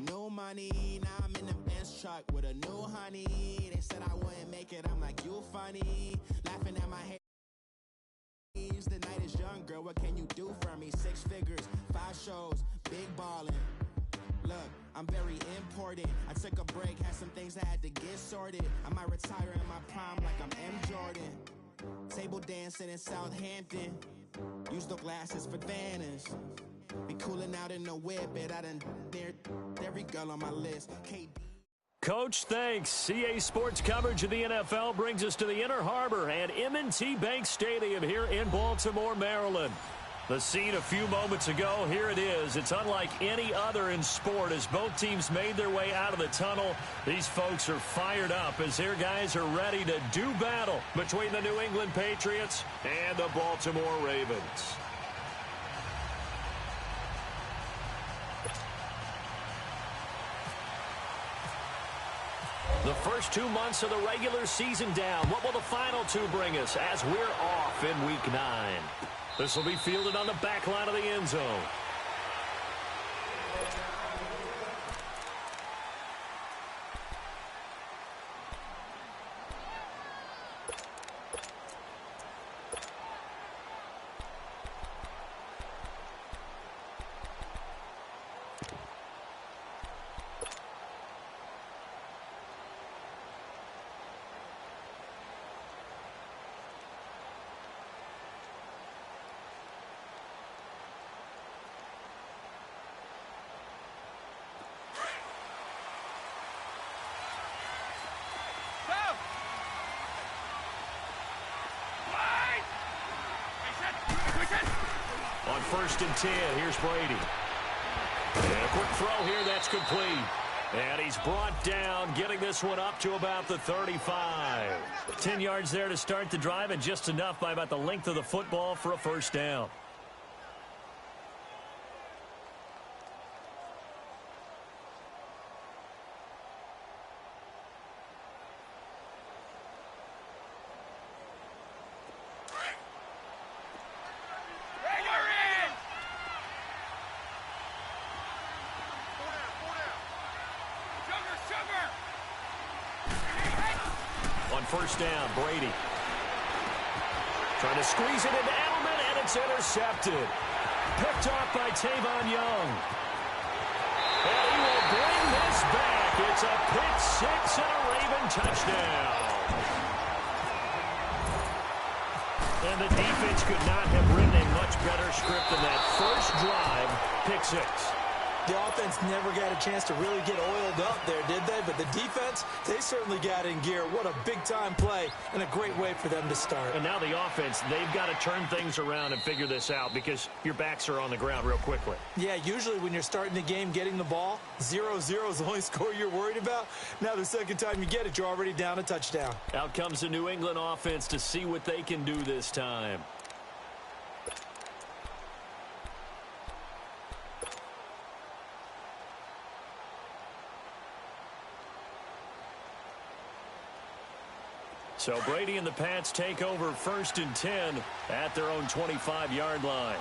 No money, now I'm in the Benz truck with a new honey. They said I wouldn't make it, I'm like, you funny. Laughing at my haters, the night is young, girl, what can you do for me? 6 figures, 5 shows, big ballin'. Look, I'm very important. I took a break, had some things I had to get sorted. I might retire in my prime like I'm M. Jordan. Table dancing in Southampton. Use the glasses for Vanish. Be cooling out in the whip, but I done near every girl on my list. Coach, thanks. CA Sports coverage of the NFL brings us to the Inner Harbor at M&T Bank Stadium here in Baltimore, Maryland. The scene a few moments ago, here it is. It's unlike any other in sport as both teams made their way out of the tunnel. These folks are fired up as their guys are ready to do battle between the New England Patriots and the Baltimore Ravens. The first 2 months of the regular season down. What will the final 2 bring us as we're off in Week 9? This will be fielded on the back line of the end zone. On 1st and 10, here's Brady. And a quick throw here, that's complete. And he's brought down, getting this one up to about the 35. 10 yards there to start the drive, and just enough by about the length of the football for a first down. First down, Brady. Trying to squeeze it into Edelman, and it's intercepted. Picked off by Tavon Young. And he will bring this back. It's a pick 6 and a Raven touchdown. And the defense could not have written a much better script than that first drive, pick 6. The offense never got a chance to really get oiled up there, did they? But the defense, they certainly got in gear. What a big-time play and a great way for them to start. And now the offense, they've got to turn things around and figure this out because your backs are on the ground real quickly. Yeah, usually when you're starting the game getting the ball, 0-0 is the only score you're worried about. Now the second time you get it, you're already down a touchdown. Out comes the New England offense to see what they can do this time. So Brady and the Pats take over 1st and 10 at their own 25-yard line.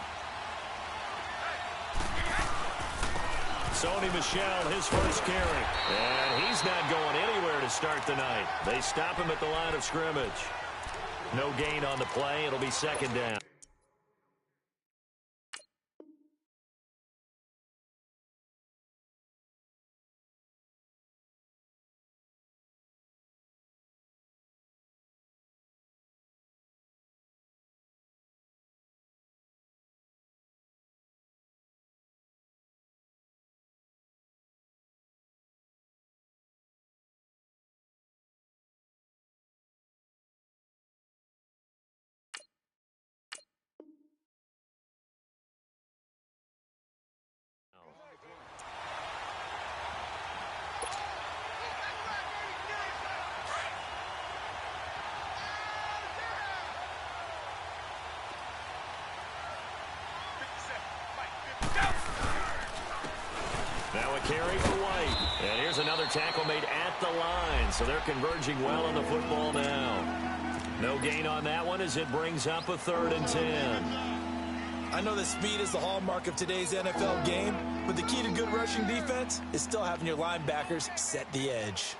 Sony Michel, his first carry. And he's not going anywhere to start the night. They stop him at the line of scrimmage. No gain on the play. It'll be 2nd down. Now a carry for White. And here's another tackle made at the line. So they're converging well on the football now. No gain on that one as it brings up a 3rd and 10. I know that speed is the hallmark of today's NFL game, but the key to good rushing defense is still having your linebackers set the edge.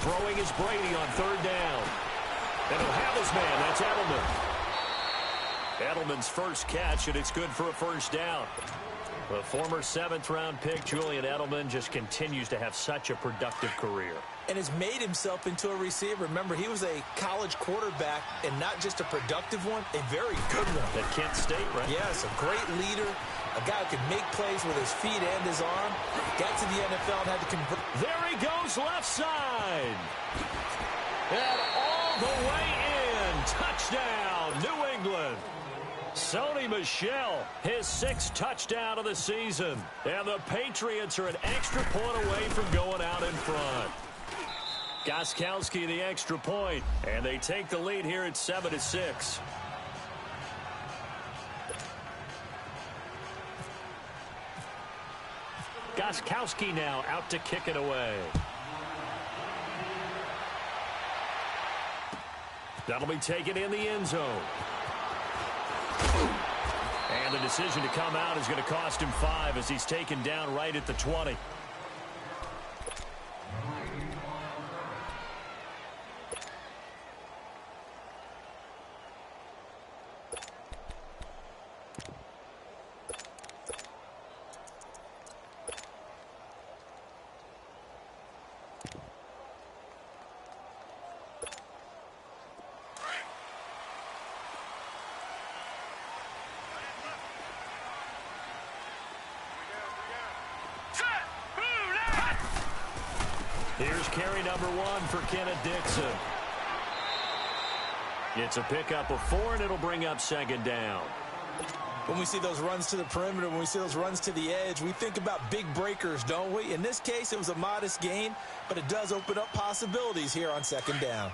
Throwing is Brady on third down. And he'll have his man. That's Edelman. Edelman's first catch, and it's good for a first down. The former 7th-round pick, Julian Edelman, just continues to have such a productive career. And has made himself into a receiver. Remember, he was a college quarterback, and not just a productive one, a very good one. At Kent State, right? Yes, a great leader, a guy who can make plays with his feet and his arm. Got to the NFL and had to convert. There he goes, left side. And all the way in. Touchdown, New England. Sony Michel, his 6th touchdown of the season. And the Patriots are an extra point away from going out in front. Gostkowski the extra point, and they take the lead here at 7-6. Gostkowski now out to kick it away. That'll be taken in the end zone. And the decision to come out is going to cost him 5 as he's taken down right at the 20. Here's carry number 1 for Kenneth Dixon. It's a pickup of 4, and it'll bring up 2nd down. When we see those runs to the perimeter, when we see those runs to the edge, we think about big breakers, don't we? In this case, it was a modest gain, but it does open up possibilities here on 2nd down.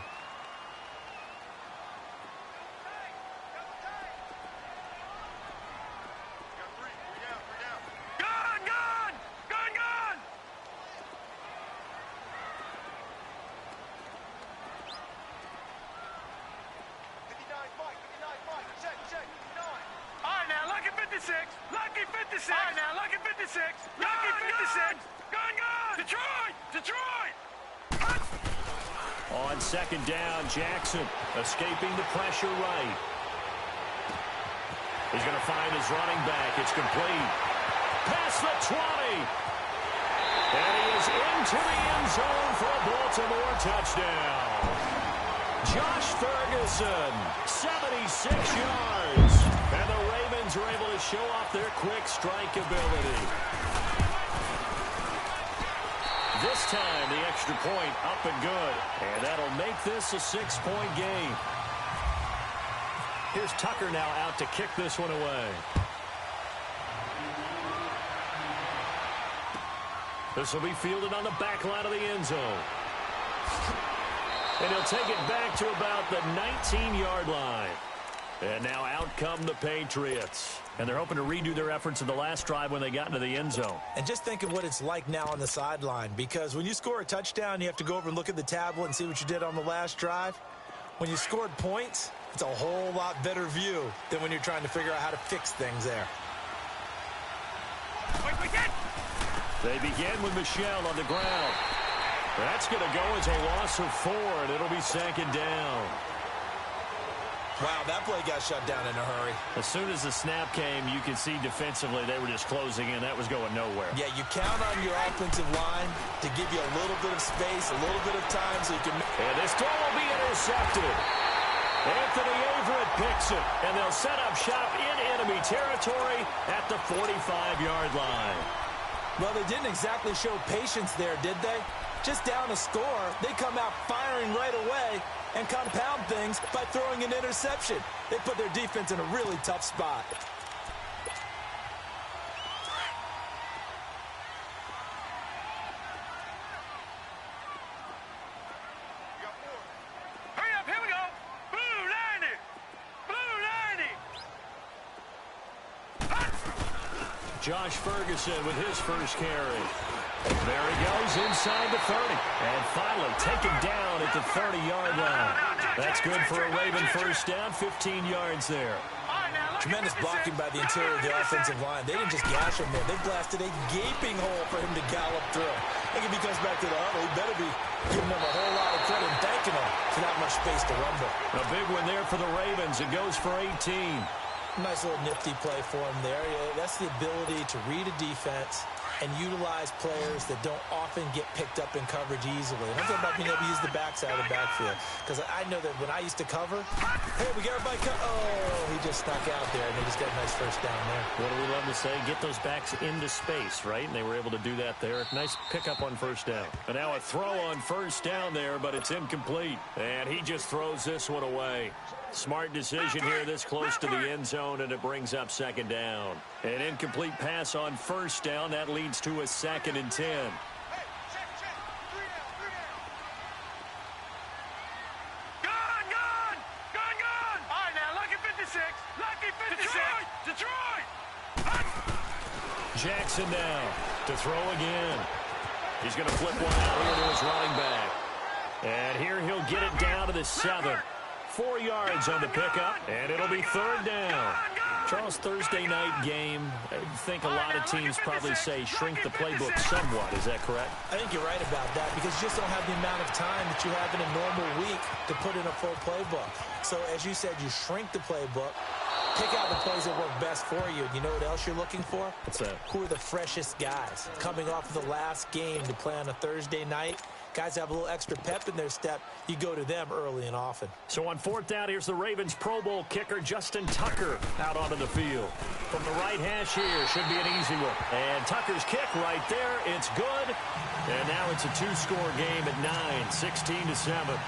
Lucky 56. All right, now, Lucky 56. Lucky 56. Gun. Detroit. On 2nd down, Jackson escaping the pressure right. He's going to find his running back. It's complete. Past the 20. And he is into the end zone for a Baltimore touchdown. Josh Ferguson, 76 yards. And the Ravens are able to show off their quick strike ability. This time, the extra point up and good. And that'll make this a 6-point game. Here's Tucker now out to kick this one away. This will be fielded on the back line of the end zone. And he'll take it back to about the 19-yard line. And now out come the Patriots. And they're hoping to redo their efforts in the last drive when they got into the end zone. And just think of what it's like now on the sideline, because when you score a touchdown, you have to go over and look at the tablet and see what you did on the last drive. When you scored points, it's a whole lot better view than when you're trying to figure out how to fix things there. They begin with Michel on the ground. That's going to go as a loss of 4, and it'll be 2nd down. Wow, that play got shut down in a hurry. As soon as the snap came, you could see defensively they were just closing in. That was going nowhere. Yeah, you count on your offensive line to give you a little bit of space, a little bit of time so you can... And this throw will be intercepted. Anthony Averett picks it, and they'll set up shop in enemy territory at the 45-yard line. Well, they didn't exactly show patience there, did they? Just down a score, they come out firing right away and compound things by throwing an interception. They put their defense in a really tough spot. Hurry up, here we go. Blue 90. Josh Ferguson with his first carry. There he goes inside the 30. And finally taken down at the 30-yard line. That's good for a Raven first down, 15 yards there. Tremendous blocking by the interior of the offensive line. They didn't just gash him there. They blasted a gaping hole for him to gallop through. I think if he comes back to the huddle, he better be giving them a whole lot of credit and thanking them for that much space to rumble. A big one there for the Ravens. It goes for 18. Nice little nifty play for him there. Yeah, that's the ability to read a defense and utilize players that don't often get picked up in coverage easily. I'm talking about being able to use the backside of the backfield. Because I know that when I used to cover, hey, we got everybody oh, he just snuck out there, and they just got a nice first down there. What do we love to say? Get those backs into space, right? And they were able to do that there. Nice pickup on first down. And now a throw on first down there, but it's incomplete. And he just throws this one away. Smart decision here this close to the end zone, and it brings up second down. An incomplete pass on first down. That leads to a 2nd and 10. Gone! All right, now, lucky 56. Lucky 56. Detroit! Jackson now to throw again. He's going to flip one out here to his running back. And here he'll get it down to the 7. 4 yards on the pickup, and it'll be 3rd down. Charles, Thursday night game, I think a lot of teams probably say shrink the playbook somewhat. Is that correct? I think you're right about that because you just don't have the amount of time that you have in a normal week to put in a full playbook. So, as you said, you shrink the playbook, pick out the plays that work best for you. You know what else you're looking for? What's that? Who are the freshest guys coming off of the last game to play on a Thursday night? Guys have a little extra pep in their step. You go to them early and often. So on 4th down, here's the Ravens Pro Bowl kicker Justin Tucker out onto the field. From the right hash here, should be an easy one. And Tucker's kick right there, it's good. And now it's a 2-score game at 9, 16-7.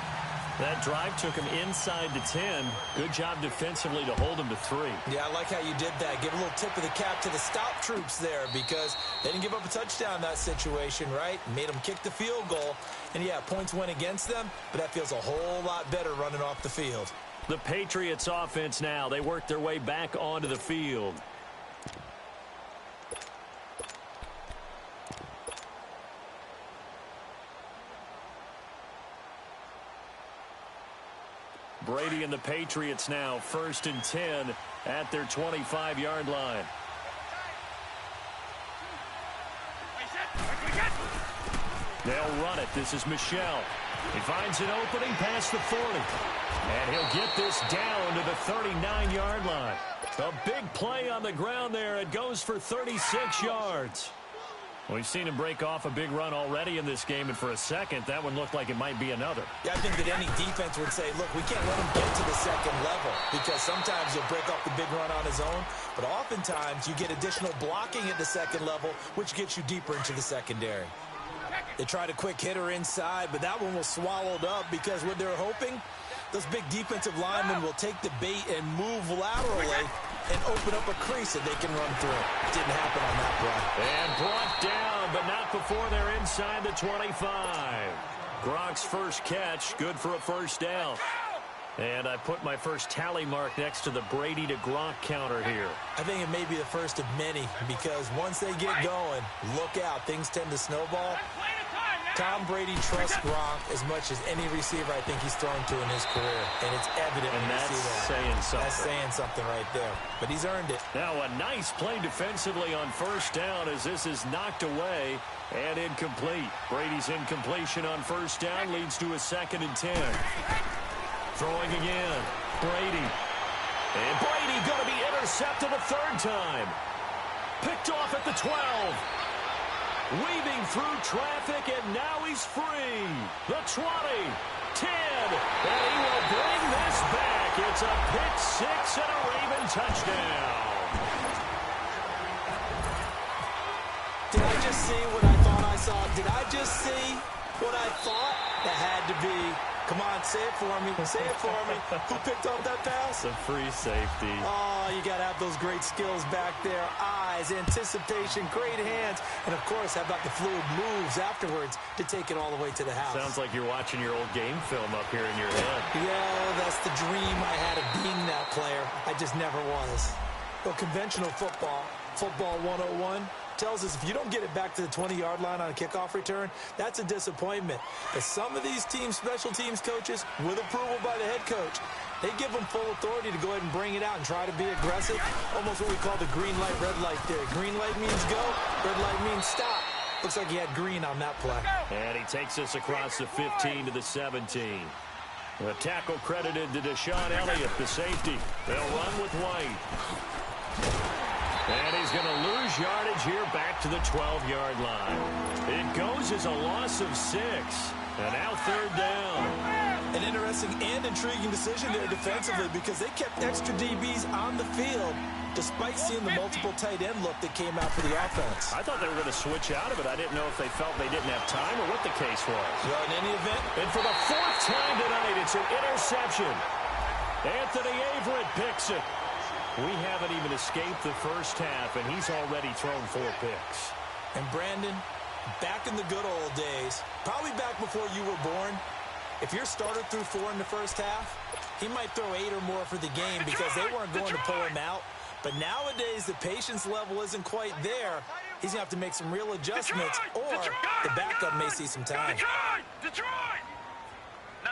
That drive took him inside the 10. Good job defensively to hold him to 3. Yeah, I like how you did that. Give a little tip of the cap to the stop troops there because they didn't give up a touchdown in that situation, right? Made them kick the field goal. And, yeah, points went against them, but that feels a whole lot better running off the field. The Patriots offense now. They work their way back onto the field. Brady and the Patriots now 1st and 10 at their 25-yard line. They'll run it. This is Michel. He finds an opening past the 40. And he'll get this down to the 39-yard line. A big play on the ground there. It goes for 36 yards. We've seen him break off a big run already in this game, and for a second, that one looked like it might be another. Yeah, I think that any defense would say, look, we can't let him get to the second level because sometimes he'll break off the big run on his own, but oftentimes you get additional blocking at the second level, which gets you deeper into the secondary. They tried a quick hitter inside, but that one was swallowed up because what they're hoping, those big defensive linemen will take the bait and move laterally and open up a crease that they can run through. Didn't happen on that play. And brought down, but not before they're inside the 25. Gronk's first catch, good for a first down. And I put my first tally mark next to the Brady to Gronk counter here. I think it may be the first of many because once they get going, look out. Things tend to snowball. Tom Brady trusts Gronk as much as any receiver I think he's thrown to in his career. And it's evident when you see that. Saying something. That's saying something right there. But he's earned it. Now a nice play defensively on first down as this is knocked away and incomplete. Brady's incompletion on first down leads to a 2nd and 10. Throwing again. Brady. And Brady going to be intercepted a 3rd time. Picked off at the 12. Weaving through traffic, and now he's free. The 20, 10, and he will bring this back. It's a pick 6 and a Raven touchdown. Did I just see what I thought I saw? Did I just see what I thought? That had to be. Come on, say it for me. Say it for me. Who picked up that pass? The free safety. Oh, you got to have those great skills back there. Eyes, anticipation, great hands. And, of course, how about the fluid moves afterwards to take it all the way to the house? Sounds like you're watching your old game film up here in your head. Yeah, that's the dream I had of being that player. I just never was. Well, conventional football, Football 101 tells us if you don't get it back to the 20-yard line on a kickoff return, that's a disappointment. But some of these teams, special teams coaches, with approval by the head coach, they give them full authority to go ahead and bring it out and try to be aggressive. Almost what we call the green light, red light theory. Green light means go, red light means stop. Looks like he had green on that play. And he takes us across the 15 to the 17. The tackle credited to Deshaun Elliott, the safety. They'll run with White. And he's going to lose yardage here back to the 12-yard line. It goes as a loss of 6. And now third down. An interesting and intriguing decision there defensively because they kept extra DBs on the field despite seeing the multiple tight end look that came out for the offense. I thought they were going to switch out of it. I didn't know if they felt they didn't have time or what the case was. Well, in any event. And for the 4th time tonight, it's an interception. Anthony Averett picks it. We haven't even escaped the first half, and he's already thrown 4 picks. And Brandon, back in the good old days, probably back before you were born, if your starter threw 4 in the first half, he might throw 8 or more for the game because they weren't going to pull him out. But nowadays, the patience level isn't quite there. He's going to have to make some real adjustments, or the backup may see some time. Detroit! No,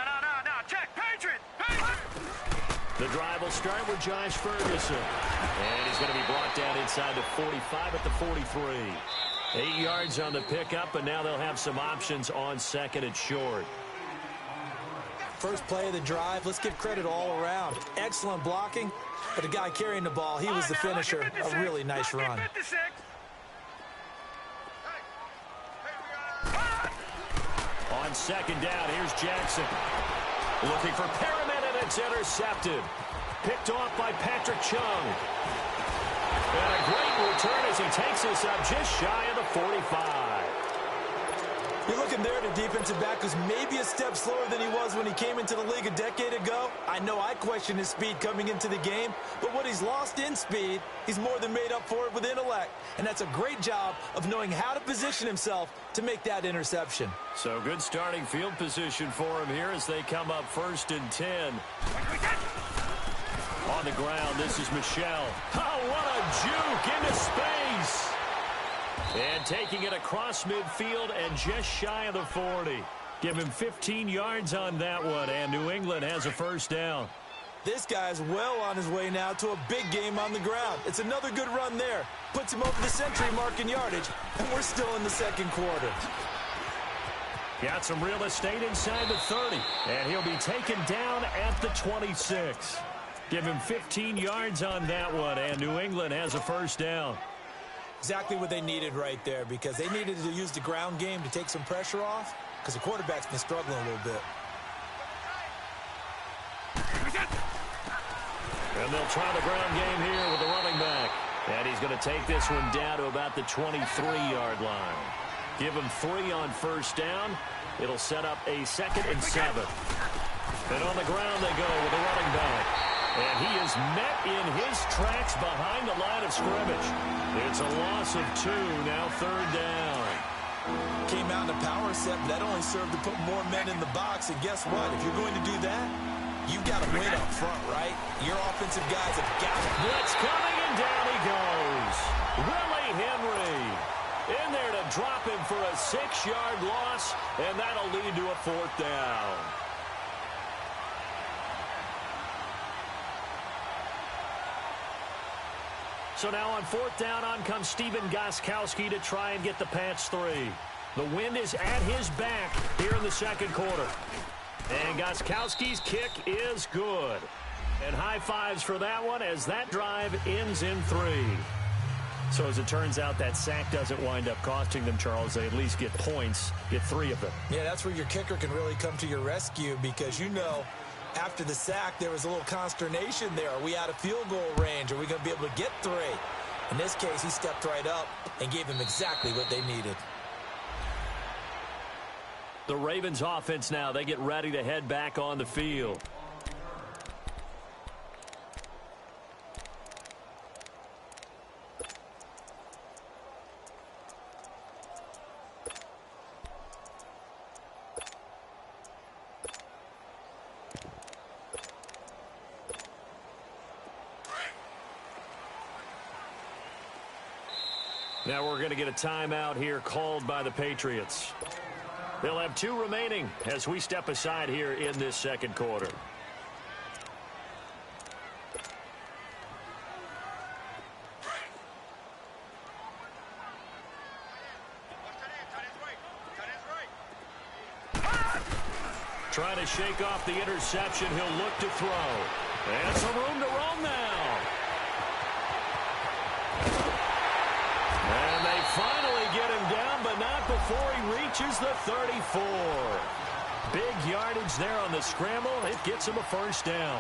check, Patriot! The drive will start with Josh Ferguson. And he's going to be brought down inside the 45 at the 43. 8 yards on the pickup, and now they'll have some options on 2nd and short. First play of the drive, let's give credit all around. Excellent blocking, but the guy carrying the ball, he was the finisher. A really nice run. On 2nd down, here's Jackson. Looking for Perriman, and it's intercepted. Picked off by Patrick Chung. And a great return as he takes us up just shy of the 45. You're looking there at a defensive back who's maybe a step slower than he was when he came into the league a decade ago. I know I questioned his speed coming into the game, but what he's lost in speed, he's more than made up for it with intellect. And that's a great job of knowing how to position himself to make that interception. So good starting field position for him here as they come up 1st and 10. On the ground, this is Michelle. Oh, what a juke into space. And taking it across midfield and just shy of the 40. Give him 15 yards on that one, and New England has a 1st down. This guy's well on his way now to a big game on the ground. It's another good run there. Puts him over the century mark in yardage, and we're still in the 2nd quarter. Got some real estate inside the 30, and he'll be taken down at the 26. Give him 15 yards on that one, and New England has a 1st down. Exactly what they needed right there because they needed to use the ground game to take some pressure off because the quarterback's been struggling a little bit. And they'll try the ground game here with the running back. And he's going to take this one down to about the 23-yard line. Give him 3 on 1st down. It'll set up a 2nd and 7. And on the ground they go with the running back. And he is met in his tracks behind the line of scrimmage. It's a loss of 2, now 3rd down. Came out in a power set, but that only served to put more men in the box. And guess what? If you're going to do that, you've got to win up front, right? Your offensive guys have got it. Blitz coming, and down he goes. Willie Henry in there to drop him for a 6-yard loss, and that'll lead to a 4th down. So now on 4th down, on comes Stephen Gostkowski to try and get the Pats 3. The wind is at his back here in the 2nd quarter. And Gostkowski's kick is good. And high fives for that one as that drive ends in 3. So as it turns out, that sack doesn't wind up costing them, Charles. They at least get points, get 3 of them. Yeah, that's where your kicker can really come to your rescue because, you know, after the sack, there was a little consternation there. Are we out of field goal range? Are we going to be able to get 3? In this case, he stepped right up and gave them exactly what they needed. The Ravens offense now, they get ready to head back on the field. Now we're going to get a timeout here called by the Patriots. They'll have 2 remaining as we step aside here in this second quarter. Trying to shake off the interception. He'll look to throw. And some room to roam now. And they finally get him down, but not before he reaches the 34. Big yardage there on the scramble. It gets him a first down.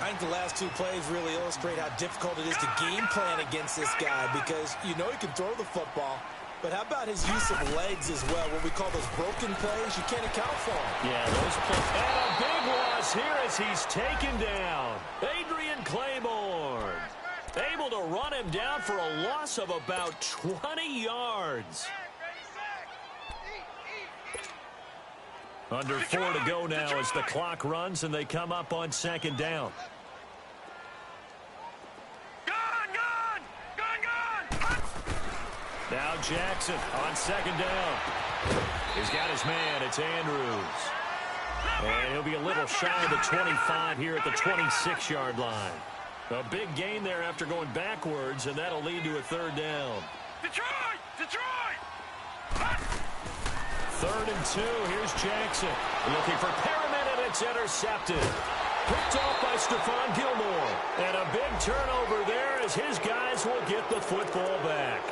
I think the last 2 plays really illustrate how difficult it is to game plan against this guy, because you know he can throw the football, but how about his use of legs as well? What we call those broken plays, you can't account for them. Yeah, those plays. And a big loss here as he's taken down. Adrian Claiborne able to run him down for a loss of about 20 yards. Under 4 to go now as the clock runs and they come up on second down. Now Jackson on second down. He's got his man. It's Andrews. And he'll be a little shy of the 25 here at the 26-yard line. A big gain there after going backwards, and that'll lead to a third down. Detroit! Detroit! 3rd and 2. Here's Jackson. Looking for Perriman, and it's intercepted. Picked off by Stephon Gilmore. And a big turnover there as his guys will get the football back.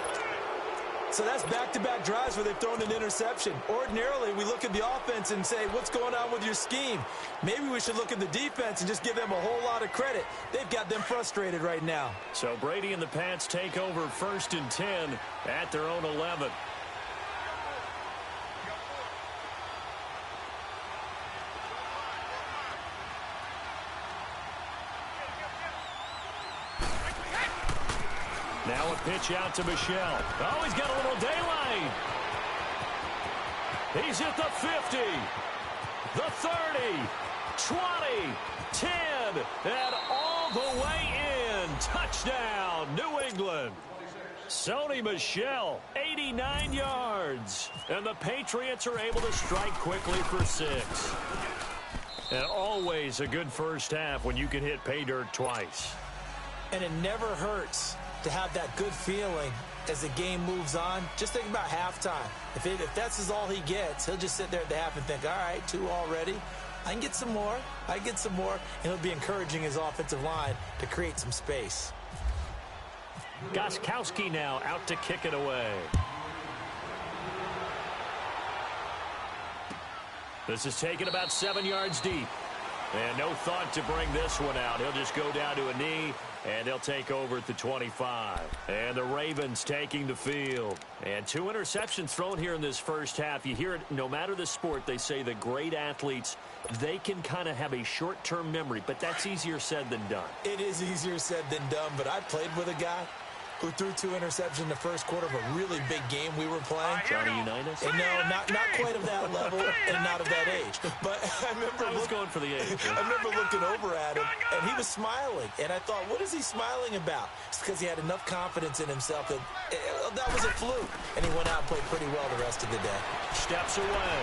So that's back-to-back drives where they've thrown an interception. Ordinarily, we look at the offense and say, what's going on with your scheme? Maybe we should look at the defense and just give them a whole lot of credit. They've got them frustrated right now. So Brady and the Pats take over 1st and 10 at their own 11. Now a pitch out to Michelle. Oh, he's got a little daylight. He's at the 50, the 30, 20, 10, and all the way in. Touchdown, New England. Sony Michel, 89 yards. And the Patriots are able to strike quickly for 6. And always a good first half when you can hit pay dirt twice. And it never hurts to have that good feeling as the game moves on. Just think about halftime. If that's all he gets, he'll just sit there at the half and think, all right, 2 already. I can get some more. I can get some more. And he'll be encouraging his offensive line to create some space. Gostkowski now out to kick it away. This is taken about 7 yards deep. And no thought to bring this one out. He'll just go down to a knee, and he'll take over at the 25. And the Ravens taking the field. And 2 interceptions thrown here in this first half. You hear it, no matter the sport, they say the great athletes, they can kind of have a short-term memory, but that's easier said than done. It is easier said than done, but I played with a guy who threw 2 interceptions in the first quarter of a really big game we were playing. Johnny Unitas? And no, not quite of that level and not of that age. But I was going for the age. I remember looking over at him, and he was smiling. And I thought, what is he smiling about? It's because he had enough confidence in himself that that was a fluke. And he went out and played pretty well the rest of the day. Steps away.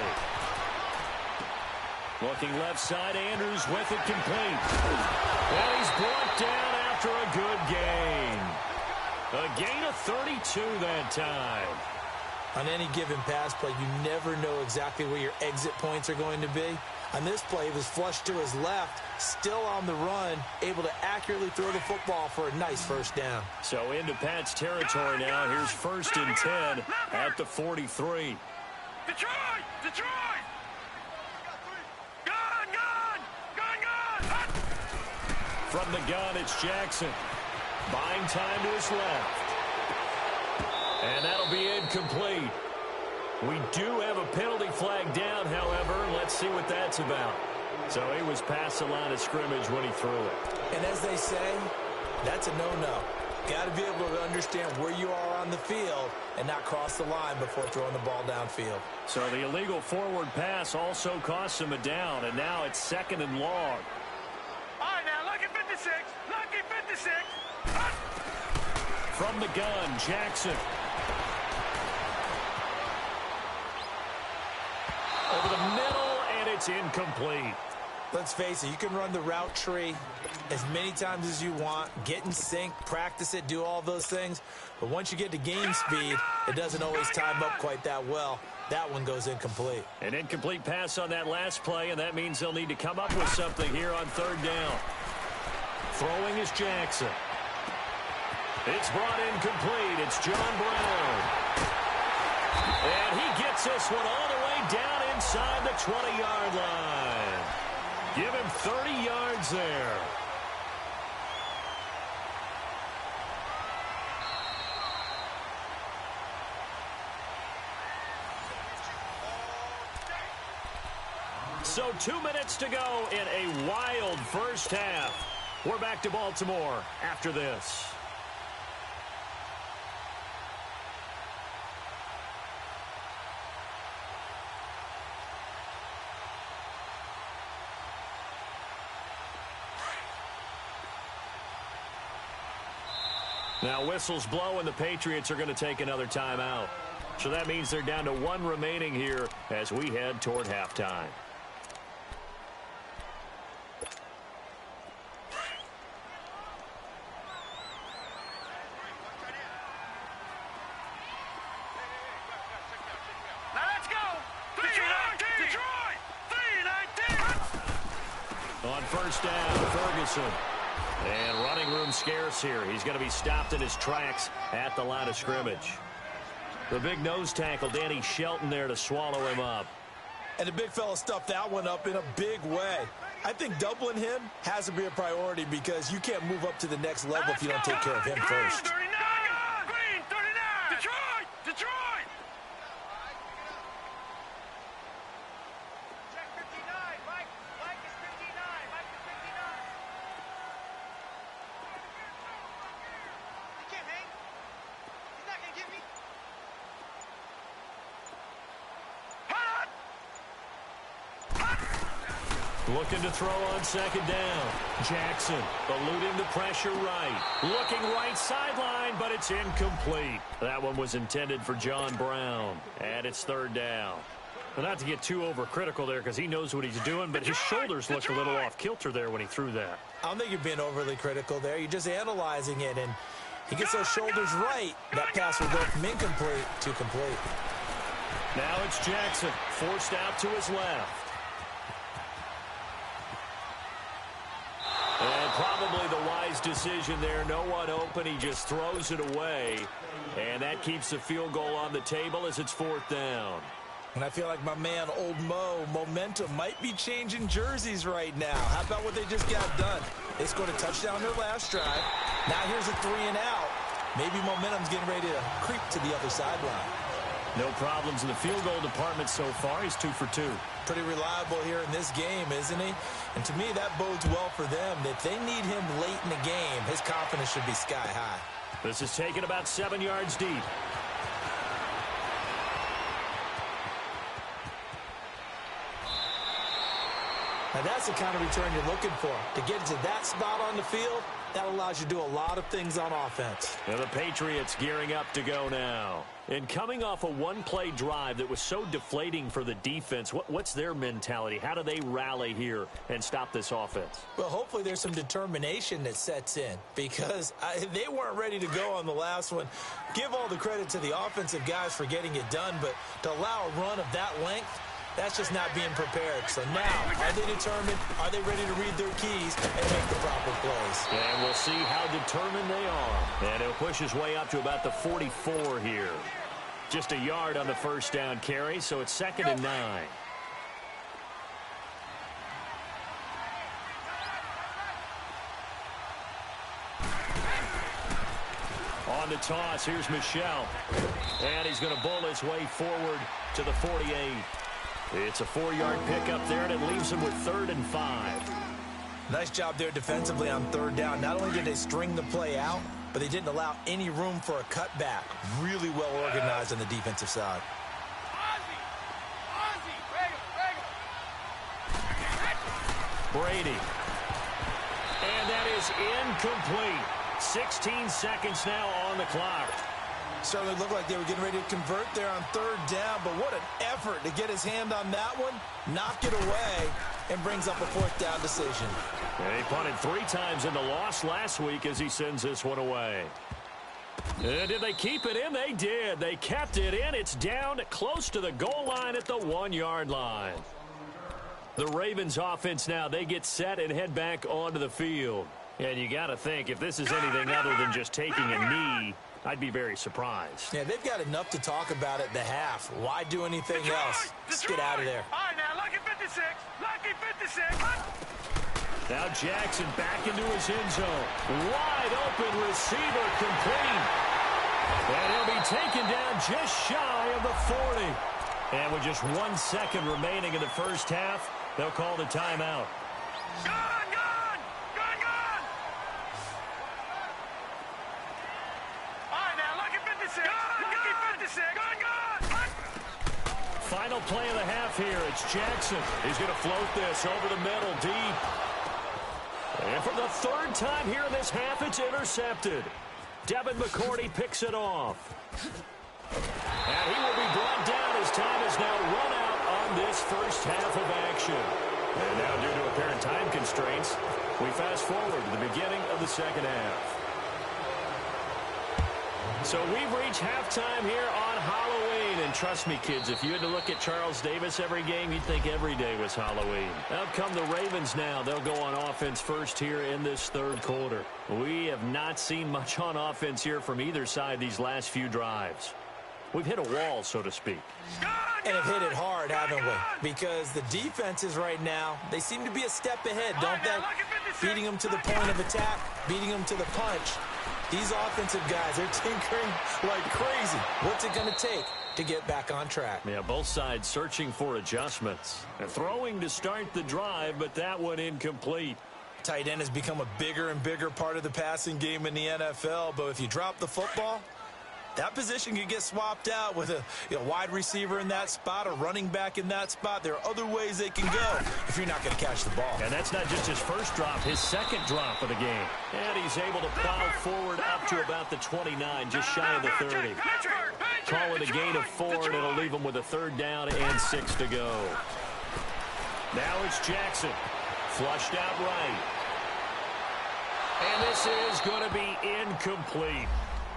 Looking left side, Andrews with it complete. And he's brought down after a good gain. A gain of 32 that time. On any given pass play, you never know exactly where your exit points are going to be. On this play, he was flushed to his left, still on the run, able to accurately throw the football for a nice first down. So into Pat's territory now. Here's 1st and 10 at the 43. Detroit! Detroit! Gun! From the gun, it's Jackson. Buying time to his left. And that'll be incomplete. We do have a penalty flag down, however. Let's see what that's about. So he was past the line of scrimmage when he threw it. And as they say, that's a no-no. Got to be able to understand where you are on the field and not cross the line before throwing the ball downfield. So the illegal forward pass also costs him a down, and now it's 2nd and long. All right, now, lucky 56. Lucky 56. From the gun, Jackson. it's incomplete. Let's face it, you can run the route tree as many times as you want, get in sync, practice it, do all those things. But once you get to game speed, it doesn't always time up quite that well. That one goes incomplete. An incomplete pass on that last play, and that means they'll need to come up with something here on third down. Throwing is Jackson. It's brought in complete. It's John Brown. And he gets this one all the way down inside the 20-yard line. Give him 30 yards there. So 2 minutes to go in a wild first half. We're back to Baltimore after this. Now whistles blow and the Patriots are going to take another timeout. So that means they're down to one remaining here as we head toward halftime. On first down, Ferguson. And running room scarce here. He's going to be stopped in his tracks at the line of scrimmage. The big nose tackle, Danny Shelton, there to swallow him up. And the big fella stuffed that one up in a big way. I think doubling him has to be a priority because you can't move up to the next level if you don't take care of him first. Green, 39. Detroit! Check 59. Mike is 59. Mike is 59. He can't hang. He's not going to get me. Looking to throw on second down. Jackson eluding the pressure right. Looking right sideline, but it's incomplete. That one was intended for John Brown. And it's third down. Well, not to get too overcritical there because he knows what he's doing, but his shoulders looked a little off kilter there when he threw that. I don't think you're being overly critical there. You're just analyzing it, and he gets those shoulders right. That pass will go from incomplete to complete. Now it's Jackson, forced out to his left. And probably the wise decision there. No one open. He just throws it away. And that keeps the field goal on the table as it's fourth down. And I feel like my man, Old Mo, momentum might be changing jerseys right now. How about what they just got done? They scored a touchdown their last drive. Now here's a 3 and out. Maybe momentum's getting ready to creep to the other sideline. No problems in the field goal department so far. He's 2 for 2. Pretty reliable here in this game, isn't he? And to me, that bodes well for them. If they need him late in the game, his confidence should be sky high. This is taken about 7 yards deep. Now that's the kind of return you're looking for. To get to that spot on the field, that allows you to do a lot of things on offense. And the Patriots gearing up to go now. And coming off a one-play drive that was so deflating for the defense, what's their mentality? How do they rally here and stop this offense? Well, hopefully there's some determination that sets in because they weren't ready to go on the last one. Give all the credit to the offensive guys for getting it done, but to allow a run of that length, that's just not being prepared. So now, are they determined? Are they ready to read their keys and make the proper plays? And we'll see how determined they are. And he'll push his way up to about the 44 here. Just a yard on the first down carry, so it's 2nd and 9. On the toss, here's Michel. And he's going to bowl his way forward to the 48. It's a 4-yard pickup there, and it leaves him with 3rd and 5. Nice job there defensively on 3rd down. Not only did they string the play out, but they didn't allow any room for a cutback. Really well organized on the defensive side. Brady. And that is incomplete. 16 seconds now on the clock. Certainly looked like they were getting ready to convert there on third down, but what an effort to get his hand on that one, knock it away, and brings up a fourth down decision. And he punted 3 times in the loss last week as he sends this one away. And did they keep it in? They did. They kept it in. It's down close to the goal line at the 1-yard line. The Ravens offense now, they get set and head back onto the field. And you got to think, if this is anything other than just taking a knee, I'd be very surprised. Yeah, they've got enough to talk about at the half. Why do anything else? Just get out of there. All right, now, lucky 56. Lucky 56. Now Jackson back into his end zone. Wide open receiver complete. And he'll be taken down just shy of the 40. And with just 1 second remaining in the first half, they'll call the timeout. Gone, gone, gone, gone. All right, now, lucky 56. Lucky 56. Gone, gone. Final play of the half here. It's Jackson. He's going to float this over the middle deep. And for the 3rd time here in this half, it's intercepted. Devin McCourty picks it off. And he will be brought down as time is now run out on this first half of action. And now, due to apparent time constraints, we fast forward to the beginning of the second half. So we've reached halftime here on Halloween. And trust me, kids, if you had to look at Charles Davis every game, you'd think every day was Halloween. Out come the Ravens now. They'll go on offense first here in this 3rd quarter. We have not seen much on offense here from either side these last few drives. We've hit a wall, so to speak. And have hit it hard, haven't we? Because the defenses right now, they seem to be a step ahead, don't they? Beating them to the point of attack, beating them to the punch. These offensive guys, they're tinkering like crazy. What's it going to take to get back on track? Yeah, both sides searching for adjustments. And throwing to start the drive, but that one incomplete. Tight end has become a bigger and bigger part of the passing game in the NFL, but if you drop the football, that position can get swapped out with a wide receiver in that spot, a running back in that spot. There are other ways they can go if you're not going to catch the ball. And that's not just his first drop, his 2nd drop of the game. And he's able to plow forward up to about the 29, just shy of the 30. Call it a gain of 4, and it'll leave him with a 3rd down and 6 to go. Now it's Jackson. Flushed out right. And this is going to be incomplete.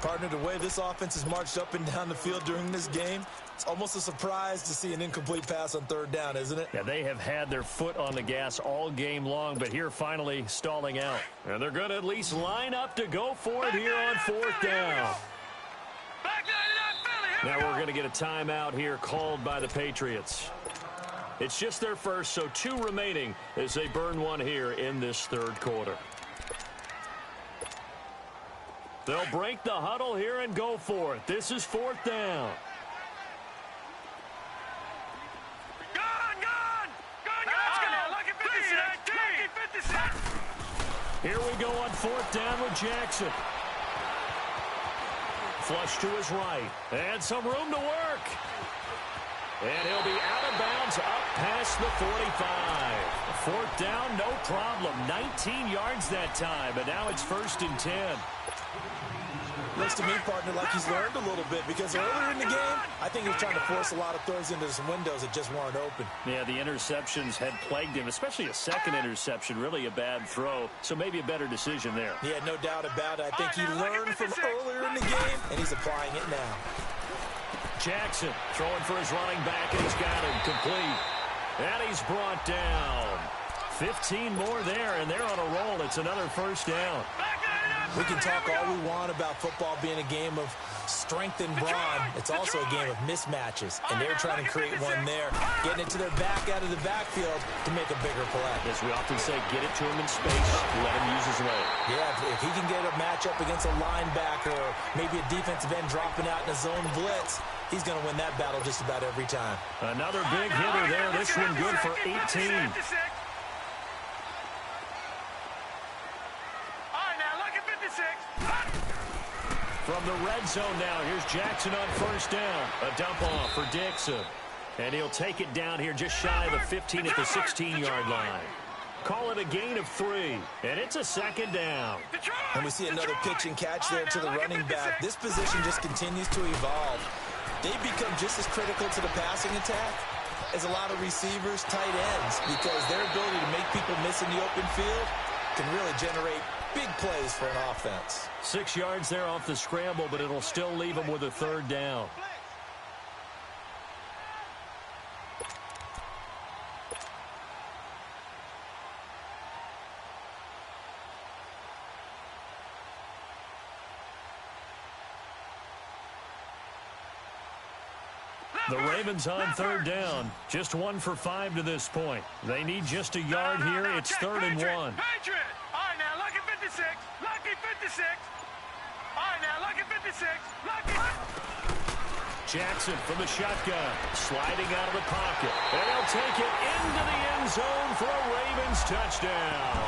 Partner, the way this offense has marched up and down the field during this game, it's almost a surprise to see an incomplete pass on 3rd down, isn't it? Yeah, they have had their foot on the gas all game long, but here finally stalling out. And they're going to at least line up to go for it here on 4th down. Now we're going to get a timeout here called by the Patriots. It's just their first, so 2 remaining as they burn one here in this 3rd quarter. They'll break the huddle here and go for it. This is 4th down. Here we go on 4th down with Jackson. Flush to his right. And some room to work. And he'll be out of bounds up past the 45. 4th down, no problem. 19 yards that time, but now it's 1st and 10. Looks to me, partner, like he's learned a little bit because earlier in the game, I think he was trying to force a lot of throws into some windows that just weren't open. Yeah, the interceptions had plagued him, especially a 2nd interception, really a bad throw, so maybe a better decision there. Yeah, no doubt about it. I think he learned from earlier in the game, and he's applying it now. Jackson throwing for his running back, and he's got him complete. And he's brought down. 15 more there, and they're on a roll. It's another 1st down. We can talk all we want about football being a game of strength and brawn. It's also a game of mismatches, and they're trying to create one there, getting it to their back out of the backfield to make a bigger play. As we often say, get it to him in space, let him use his leg. Yeah, if he can get a matchup against a linebacker or maybe a defensive end dropping out in a zone blitz, he's going to win that battle just about every time. Another big hitter there. This one good for 18. From the red zone now, here's Jackson on 1st down. A dump off for Dixon. And he'll take it down here just shy of the 15 at the 16-yard line. Call it a gain of 3, and it's a second down. And we see another pitch and catch there to the running back. This position just continues to evolve. They become just as critical to the passing attack as a lot of receivers, tight ends, because their ability to make people miss in the open field can really generate big plays for an offense. 6 yards there off the scramble, but it'll still leave them with a third down. The Ravens on third down. Just 1 for 5 to this point. They need just a yard here. It's 3rd and 1. Patriot! All right, now, lucky 56. Lucky 56. All right, now, lucky 56. Lucky. Jackson from the shotgun. Sliding out of the pocket. And he'll take it into the end zone for a Ravens touchdown.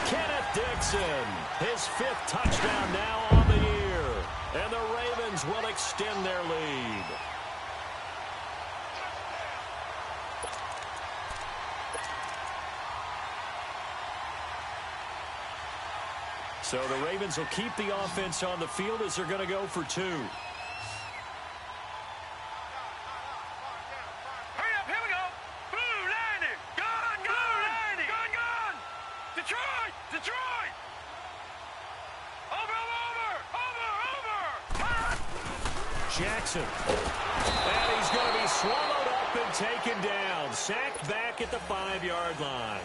Kenneth Dixon, his 5th touchdown now on the year. And the Ravens will extend their lead. So the Ravens will keep the offense on the field as they're going to go for 2. Hurry up, here we go. Blue landing. Gone. Gone. Detroit. Over. Jackson. And he's going to be swallowed up and taken down. Sacked back at the 5-yard line.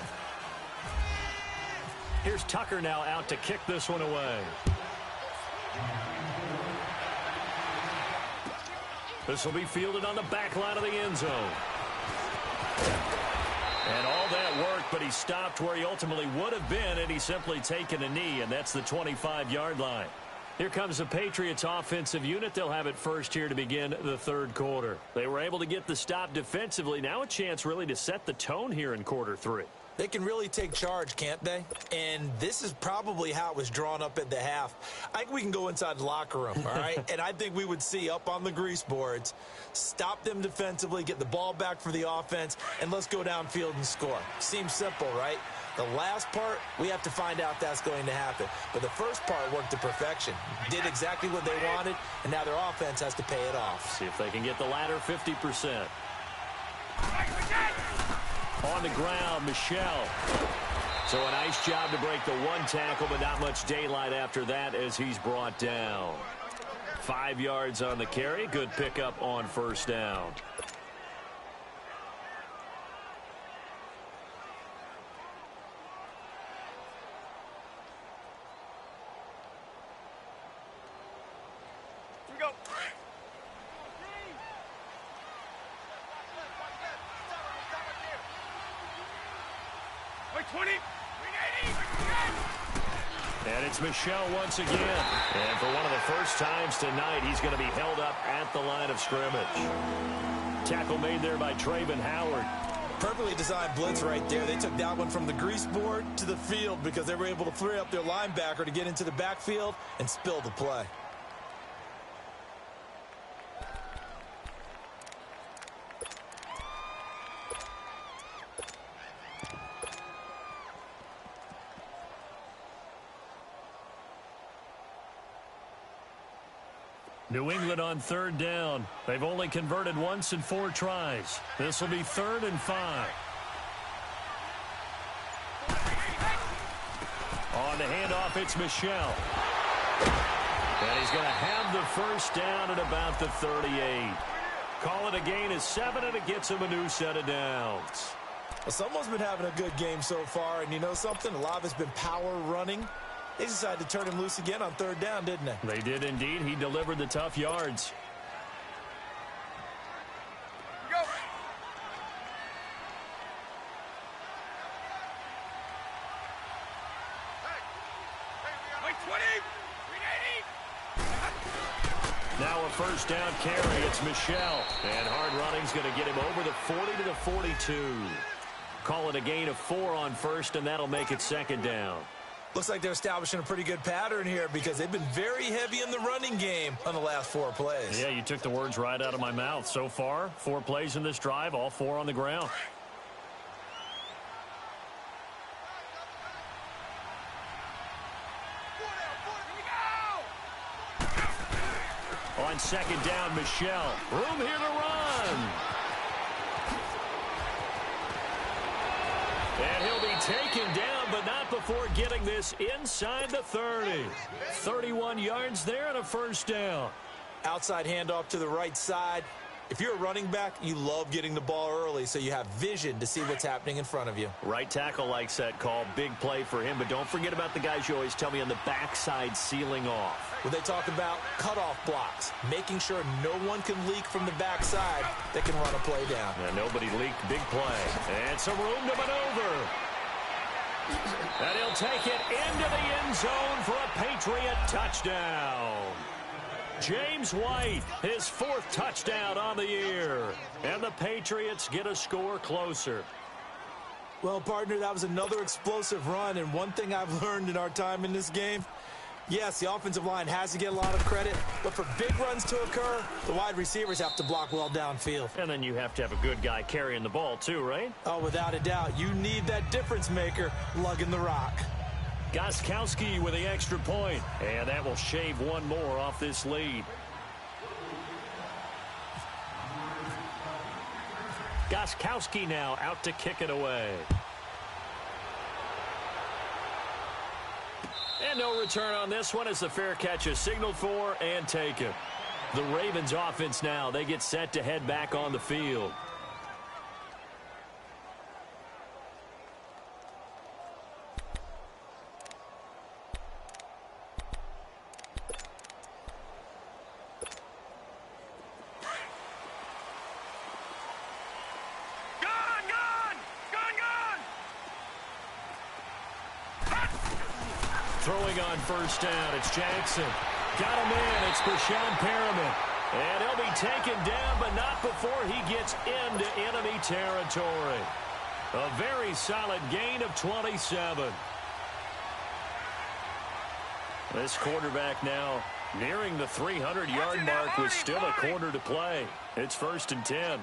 Here's Tucker now out to kick this one away. This will be fielded on the back line of the end zone. And all that work, but he stopped where he ultimately would have been, and he's simply taken a knee, and that's the 25-yard line. Here comes the Patriots offensive unit. They'll have it first here to begin the 3rd quarter. They were able to get the stop defensively. Now a chance really to set the tone here in quarter 3. They can really take charge, can't they? And this is probably how it was drawn up at the half. I think we can go inside the locker room, all right? And I think we would see up on the grease boards, stop them defensively, get the ball back for the offense, and let's go downfield and score. Seems simple, right? The last part, we have to find out that's going to happen. But the first part worked to perfection. Did exactly what they wanted, and now their offense has to pay it off. See if they can get the latter 50%. On the ground, Michelle. So a nice job to break the 1 tackle, but not much daylight after that as he's brought down. 5 yards on the carry. Good pickup on first down. Here we go. Wait, 20. And it's Michelle once again. And for one of the first times tonight, he's going to be held up at the line of scrimmage. Tackle made there by Trayvon Howard. Perfectly designed blitz right there. They took that one from the grease board to the field because they were able to free up their linebacker to get into the backfield and spill the play. New England on 3rd down. They've only converted once in 4 tries. This will be 3rd and 5. On the handoff, it's Michelle. And he's going to have the first down at about the 38. Call it a gain of 7, and it gets him a new set of downs. Well, someone's been having a good game so far, and you know something? A lot of it's been power running. They decided to turn him loose again on 3rd down, didn't they? They did indeed. He delivered the tough yards. Go. Wait, 20. 380. Now a first down carry. It's Michelle. And hard running's going to get him over the 40 to the 42. Call it a gain of 4 on first, and that'll make it 2nd down. Looks like they're establishing a pretty good pattern here because they've been very heavy in the running game on the last 4 plays. Yeah, you took the words right out of my mouth. So far, 4 plays in this drive, all 4 on the ground. on second down, Michelle. Room here to run. And he'll be taken down, but not before getting this inside the 30. 31 yards there and a first down. Outside handoff to the right side. If you're a running back, you love getting the ball early so you have vision to see what's happening in front of you. Right tackle likes that call. Big play for him, but don't forget about the guys you always tell me on the backside sealing off. When they talk about cutoff blocks, making sure no one can leak from the backside that can run a play down. And nobody leaked. Big play. And some room to maneuver. And he'll take it into the end zone for a Patriot touchdown. James White, his 4th touchdown on the year. And the Patriots get a score closer. Well, partner, that was another explosive run. And one thing I've learned in our time in this game, yes, the offensive line has to get a lot of credit, but for big runs to occur, the wide receivers have to block well downfield. And then you have to have a good guy carrying the ball too, right? Oh, without a doubt. You need that difference maker lugging the rock. Gostkowski with the extra point, and that will shave one more off this lead. Gostkowski now out to kick it away. And no return on this one as the fair catch is signaled for and taken. The Ravens offense now, they get set to head back on the field. Throwing on first down, it's Jackson. Got him in, it's Brashon Perriman. And he'll be taken down, but not before he gets into enemy territory. A very solid gain of 27. This quarterback now nearing the 300-yard mark with still a quarter to play. It's 1st and 10.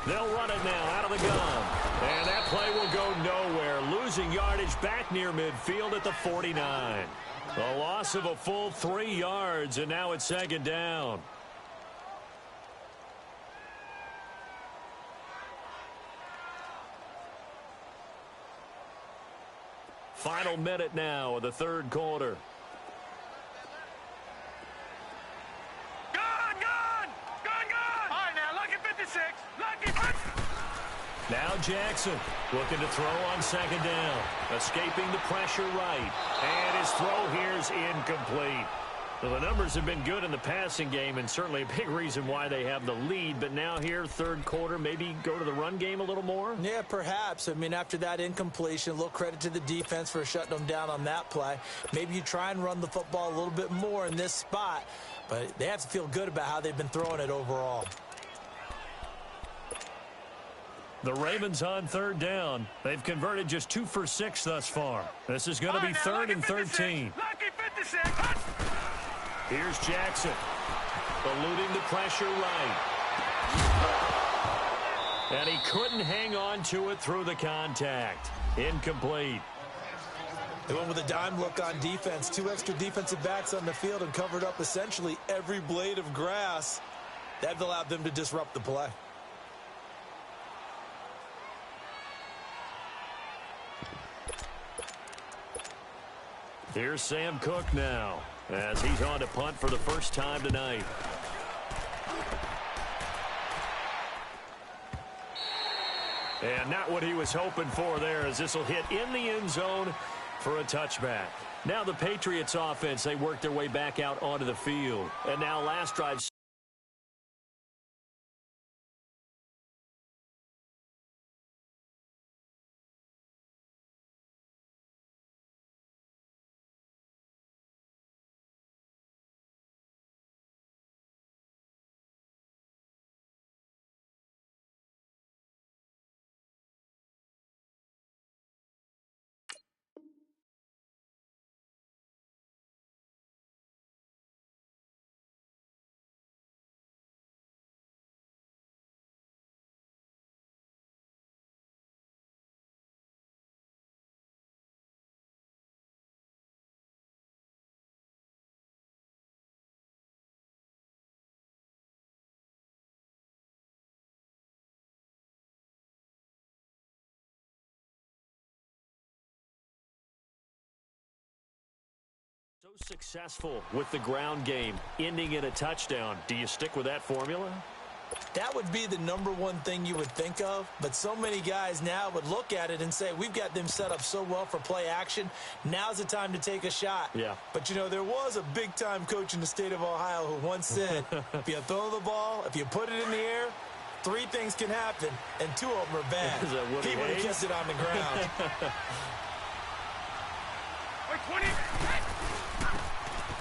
They'll run it now out of the gun. And that play will go nowhere. Losing yardage back near midfield at the 49. A loss of a full 3 yards, and now it's 2nd down. Final minute now of the 3rd quarter. Now Jackson looking to throw on 2nd down. Escaping the pressure right. And his throw here is incomplete. Well, the numbers have been good in the passing game and certainly a big reason why they have the lead. But now here, 3rd quarter, maybe go to the run game a little more? Yeah, perhaps. I mean, after that incompletion, a little credit to the defense for shutting them down on that play. Maybe you try and run the football a little bit more in this spot. But they have to feel good about how they've been throwing it overall. The Ravens on 3rd down. They've converted just 2 for 6 thus far. This is going to be 3rd and 13. Here's Jackson. Eluding the pressure right. And he couldn't hang on to it through the contact. Incomplete. They went with a dime look on defense. 2 extra defensive backs on the field and covered up essentially every blade of grass. That allowed them to disrupt the play. Here's Sam Cook now as he's on to punt for the first time tonight. And not what he was hoping for there as this will hit in the end zone for a touchback. Now the Patriots offense, they work their way back out onto the field. And now last drive. Successful with the ground game, ending in a touchdown. Do you stick with that formula? That would be the number one thing you would think of, but so many guys now would look at it and say, we've got them set up so well for play action. Now's the time to take a shot. Yeah. But, you know, there was a big-time coach in the state of Ohio who once said, if you throw the ball, if you put it in the air, 3 things can happen, and 2 of them are bad. He would have kept it on the ground.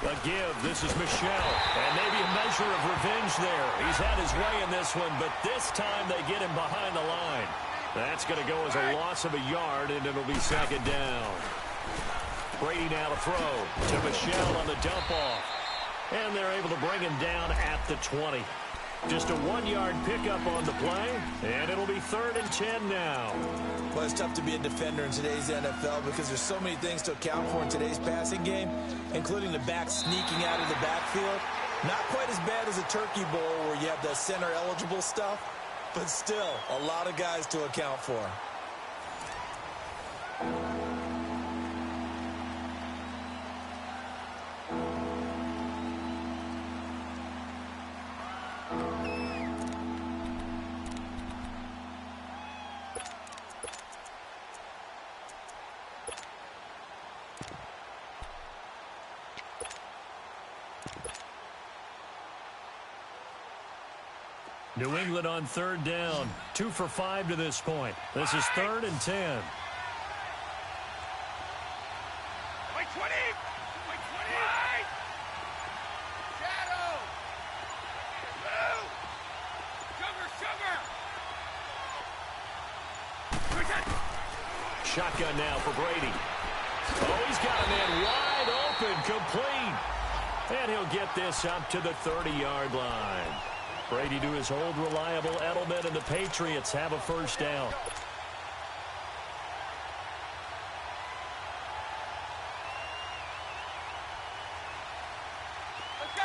A give. This is Michelle. And maybe a measure of revenge there. He's had his way in this one, but this time they get him behind the line. That's going to go as a loss of a yard, and it'll be second down. Brady now to throw to Michelle on the dump-off. And they're able to bring him down at the 20. Just a 1-yard pickup on the play, and it'll be 3rd and 10 now. Well, it's tough to be a defender in today's NFL because there's so many things to account for in today's passing game, including the back sneaking out of the backfield. Not quite as bad as a turkey bowl where you have the center-eligible stuff, but still a lot of guys to account for. New England on 3rd down. 2 for 5 to this point. This is 3rd and 10. Wait, 20! Wait, 20! Right! Shadow! Move! Sugar! Shotgun now for Brady. Oh, he's got a man wide open, complete. And he'll get this up to the 30-yard line. Brady to his old reliable Edelman, and the Patriots have a first down. Let's go!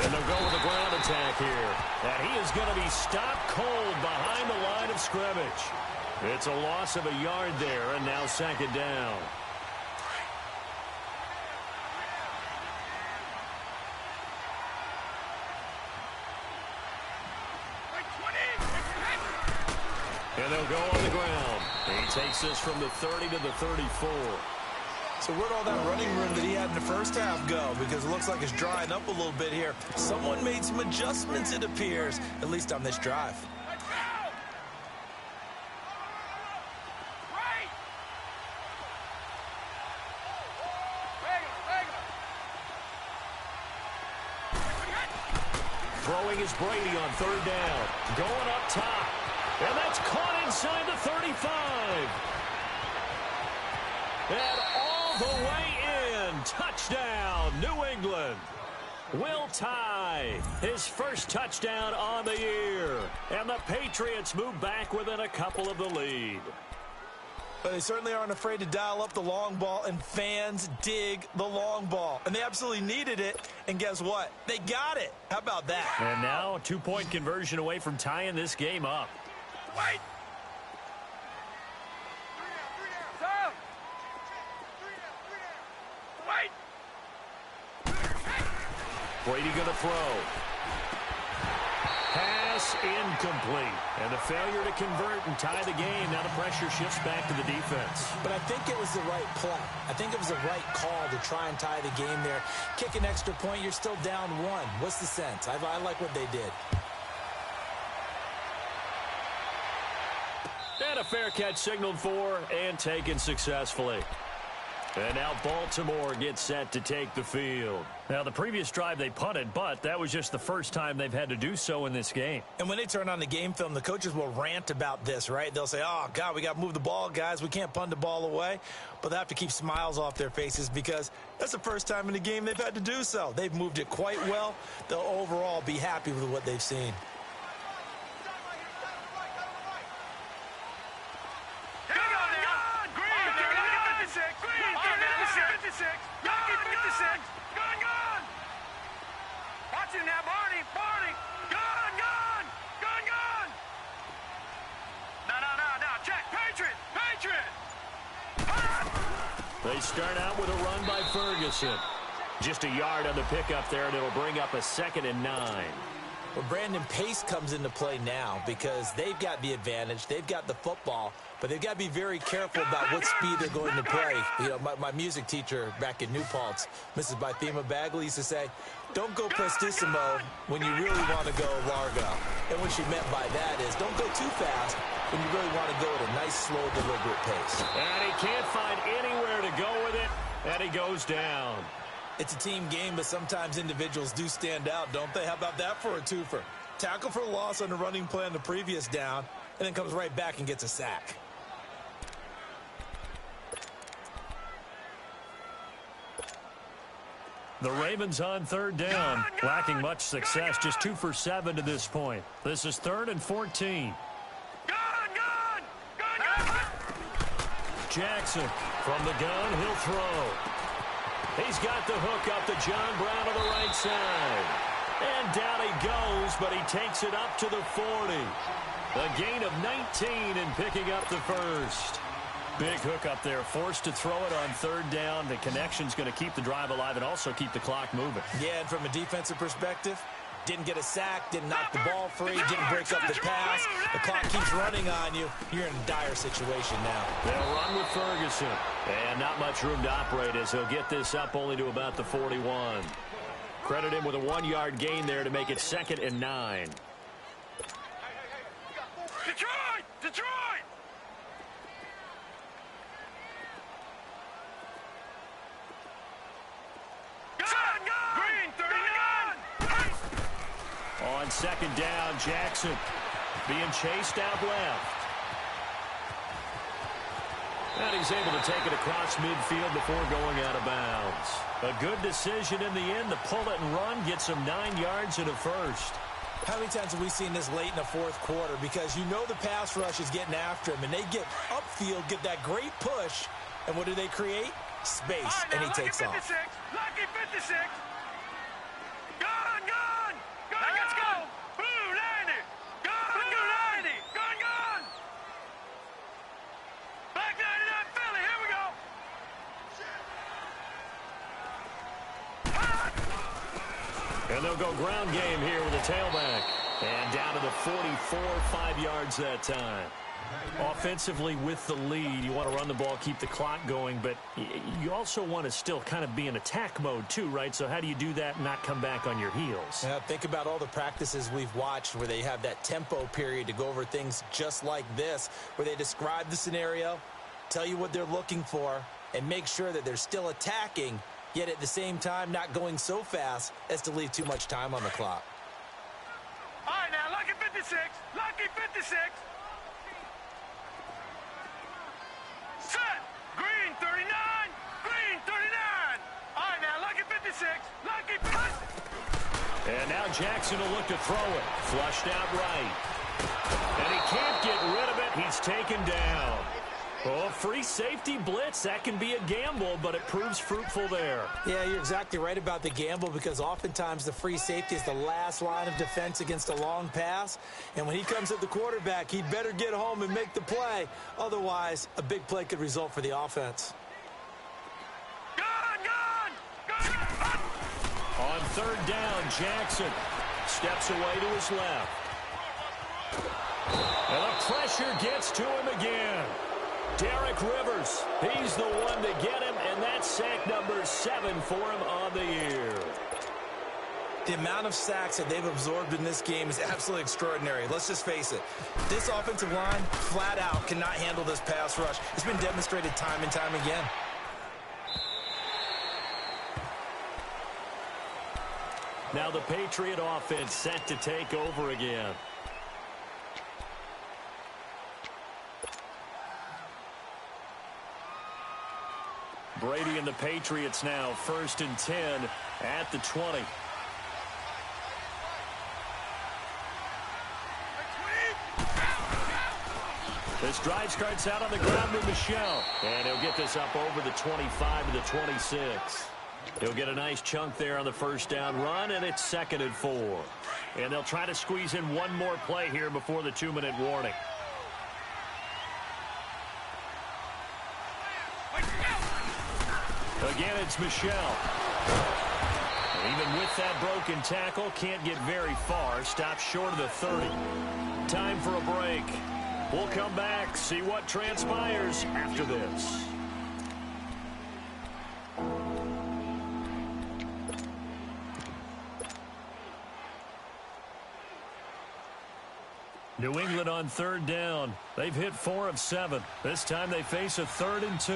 And they'll go with a ground attack here. And he is going to be stopped cold behind the line of scrimmage. It's a loss of a yard there, and now 2nd down. And they'll go on the ground. And he takes this from the 30 to the 34. So where'd all that running room that he had in the first half go? Because it looks like it's drying up a little bit here. Someone made some adjustments, it appears, at least on this drive. Throwing is Brady on 3rd down. Going up top. And that's caught inside the 35. And all the way in. Touchdown, New England. Will Tye, his first touchdown on the year. And the Patriots move back within a couple of the lead. But they certainly aren't afraid to dial up the long ball, and fans dig the long ball. And they absolutely needed it, and guess what? They got it. How about that? And now a 2-point conversion away from tying this game up. Wait! Stop! Wait! Brady going to throw. Pass incomplete. And a failure to convert and tie the game. Now the pressure shifts back to the defense. But I think it was the right play. I think it was the right call to try and tie the game there. Kick an extra point, you're still down 1. What's the sense? I like what they did. And a fair catch signaled for and taken successfully. And now Baltimore gets set to take the field. Now, the previous drive they punted, but that was just the first time they've had to do so in this game. And when they turn on the game film, the coaches will rant about this, right? They'll say, oh, God, we got to move the ball, guys. We can't punt the ball away. But they have to keep smiles off their faces because that's the first time in the game they've had to do so. They've moved it quite well. They'll overall be happy with what they've seen. They start out with a run by Ferguson. Just a yard on the pickup there, and it'll bring up a 2nd and 9. Well, Brandon, pace comes into play now because they've got the advantage. They've got the football, but they've got to be very careful about what speed they're going to play. You know, my music teacher back in New Paltz, Mrs. Bythema Bagley, used to say, don't go prestissimo when you really want to go largo. And what she meant by that is don't go too fast when you really want to go at a nice, slow, deliberate pace. And he can't find anywhere to go with it, and he goes down. It's a team game, but sometimes individuals do stand out, don't they? How about that for a twofer? Tackle for a loss on the running play on the previous down, and then comes right back and gets a sack. The Ravens on 3rd down, lacking much success, just 2 for 7 to this point. This is 3rd and 14. Jackson from the gun, he'll throw. He's got the hook up to John Brown to the right side. And down he goes, but he takes it up to the 40. A gain of 19 and picking up the first. Big hook up there, forced to throw it on 3rd down. The connection's going to keep the drive alive and also keep the clock moving. Yeah, and from a defensive perspective, didn't get a sack, didn't knock the ball free, didn't break up the pass. The clock keeps running on you. You're in a dire situation now. They'll run with Ferguson. And not much room to operate as he'll get this up only to about the 41. Credit him with a 1-yard gain there to make it 2nd and 9. Detroit! Detroit! Green, 39! On 2nd down, Jackson being chased out left. And he's able to take it across midfield before going out of bounds. A good decision in the end to pull it and run, gets him 9 yards and a first. How many times have we seen this late in the 4th quarter? Because you know the pass rush is getting after him, and they get upfield, get that great push, and what do they create? Space, Right, and he Lucky takes 56, off. Lucky 56. Gone, gone. Gone, let's go. Blue 90. Gone, blue 90. Gone, gone. Black 99 Philly, here we go. And they'll go ground game here with a tailback. And down to the 44, 5 yards that time. Offensively with the lead, you want to run the ball, keep the clock going, but you also want to still kind of be in attack mode too, right? So how do you do that and not come back on your heels? Yeah, think about all the practices we've watched where they have that tempo period to go over things just like this, where they describe the scenario, tell you what they're looking for, and make sure that they're still attacking, yet at the same time not going so fast as to leave too much time on the clock. All right, now, Lucky 56. Lucky 56. Set. Green 39. Green 39. All right, now, Lucky 56. Lucky 56. And now Jackson will look to throw it. Flushed out right. And he can't get rid of it. He's taken down. Oh, free safety blitz. That can be a gamble, but it proves fruitful there. Yeah, you're exactly right about the gamble because oftentimes the free safety is the last line of defense against a long pass. And when he comes at the quarterback, he'd better get home and make the play. Otherwise, a big play could result for the offense. Gone, gone. Gone. On 3rd down, Jackson steps away to his left. And the pressure gets to him again. Derek Rivers, he's the one to get him, and that's sack number 7 for him on the year. The amount of sacks that they've absorbed in this game is absolutely extraordinary. Let's just face it. This offensive line, flat out, cannot handle this pass rush. It's been demonstrated time and time again. Now the Patriot offense set to take over again. Brady and the Patriots now 1st and 10 at the 20. This drive starts out on the ground with Michelle. And he'll get this up over the 25 to the 26. He'll get a nice chunk there on the 1st down run, and it's 2nd and 4. And they'll try to squeeze in one more play here before the 2-minute warning. Again, it's Michelle. Even with that broken tackle, can't get very far. Stops short of the 30. Time for a break. We'll come back, see what transpires after this. New England on third down. They've hit 4 of 7. This time they face a 3rd and 2.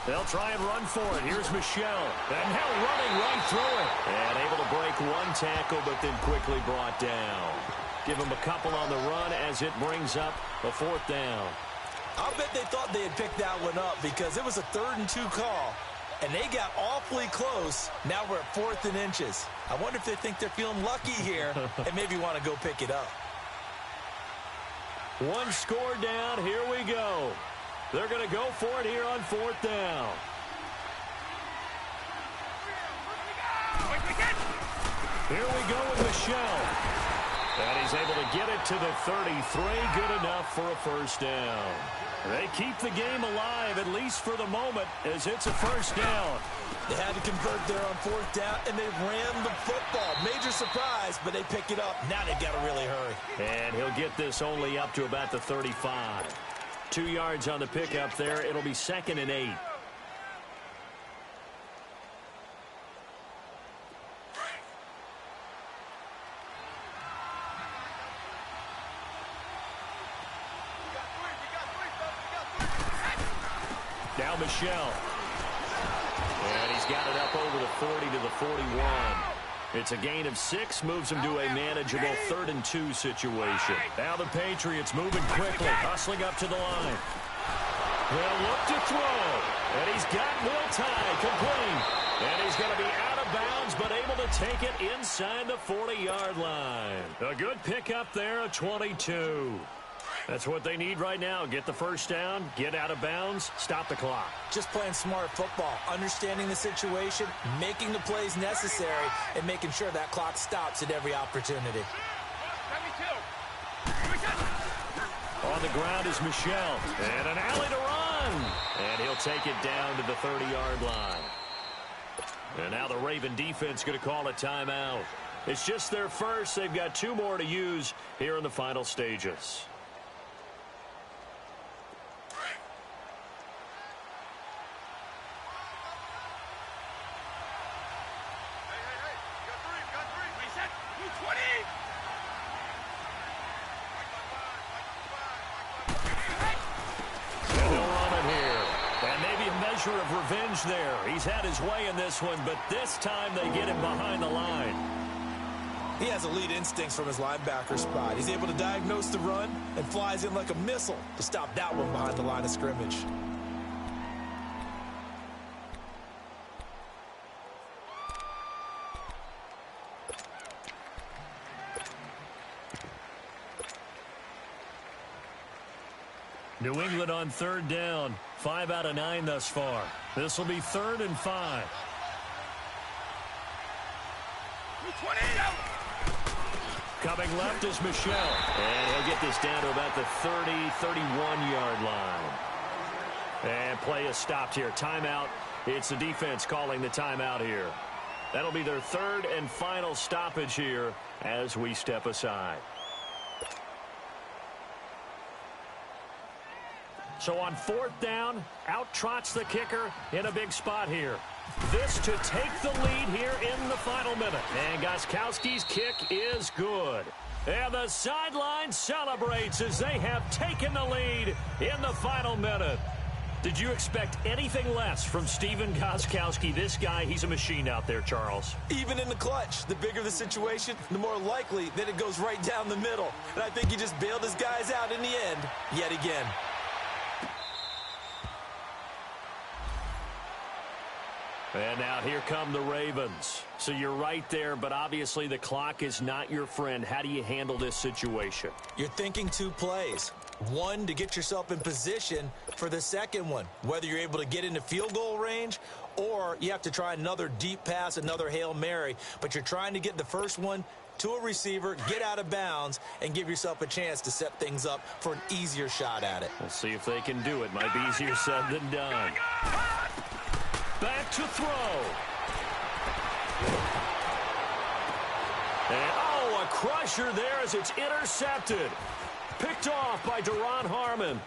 They'll try and run for it. Here's Michelle. And now running right through it. And able to break one tackle, but then quickly brought down. Give him a couple on the run as it brings up a 4th down. I'll bet they thought they had picked that one up because it was a 3rd and 2 call. And they got awfully close. Now we're at 4th and inches. I wonder if they think they're feeling lucky here and maybe want to go pick it up. One score down. Here we go. They're going to go for it here on 4th down. Here we go with Michelle. And he's able to get it to the 33. Good enough for a 1st down. They keep the game alive, at least for the moment, as it's a 1st down. They had to convert there on 4th down, and they ran the football. Major surprise, but they pick it up. Now they've got to really hurry. And he'll get this only up to about the 35. 2 yards on the pickup there. It'll be 2nd and 8. Now Michelle. And he's got it up over the 40 to the 41. It's a gain of 6, moves him to a manageable 3rd and 2 situation. Now the Patriots moving quickly, hustling up to the line. They'll look to throw. And he's got Will Tye complete. And he's going to be out of bounds, but able to take it inside the 40-yard line. A good pickup there, a 22. That's what they need right now. Get the 1st down, get out of bounds, stop the clock. Just playing smart football, understanding the situation, making the plays necessary, and making sure that clock stops at every opportunity. On the ground is Michelle. And an alley to run. And he'll take it down to the 30-yard line. And now the Raven defense going to call a timeout. It's just their first. They've got 2 more to use here in the final stages. Of revenge there. He's had his way in this one, but this time they get him behind the line. He has elite instincts from his linebacker spot. He's able to diagnose the run and flies in like a missile to stop that one behind the line of scrimmage. New England on 3rd down. 5 out of 9 thus far. This will be 3rd and 5. Coming left is Michelle. And he'll get this down to about the 30, 31-yard line. And play is stopped here. Timeout. It's the defense calling the timeout here. That'll be their 3rd and final stoppage here as we step aside. So on 4th down, out trots the kicker in a big spot here. This to take the lead here in the final minute. And Gostkowski's kick is good. And the sideline celebrates as they have taken the lead in the final minute. Did you expect anything less from Stephen Gostkowski? This guy, he's a machine out there, Charles. Even in the clutch, the bigger the situation, the more likely that it goes right down the middle. And I think he just bailed his guys out in the end yet again. And now here come the Ravens. So you're right there, but obviously the clock is not your friend. How do you handle this situation? You're thinking 2 plays. One, to get yourself in position for the second one, whether you're able to get into field goal range or you have to try another deep pass, another Hail Mary, but you're trying to get the first one to a receiver, get out of bounds, and give yourself a chance to set things up for an easier shot at it. We'll see if they can do it. Might be easier said than done. Back to throw. And, oh, a crusher there as it's intercepted. Picked off by Deron Harmon.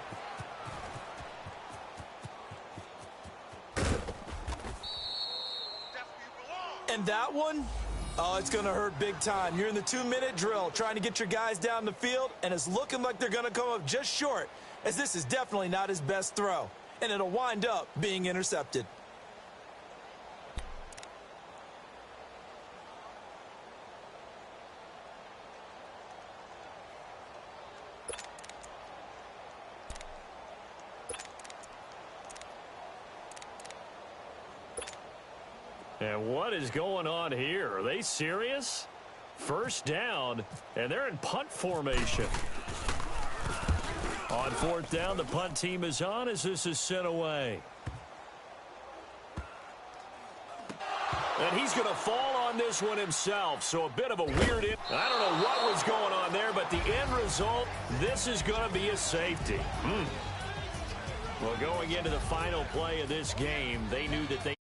And that one, oh, it's going to hurt big time. You're in the 2-minute drill trying to get your guys down the field, and it's looking like they're going to come up just short, as this is definitely not his best throw, and it'll wind up being intercepted. And what is going on here? Are they serious? First down, and they're in punt formation. On fourth down, the punt team is on as this is sent away. And he's going to fall on this one himself, so a bit of a weird I don't know what was going on there, but the end result, this is going to be a safety. Well, going into the final play of this game, they knew that they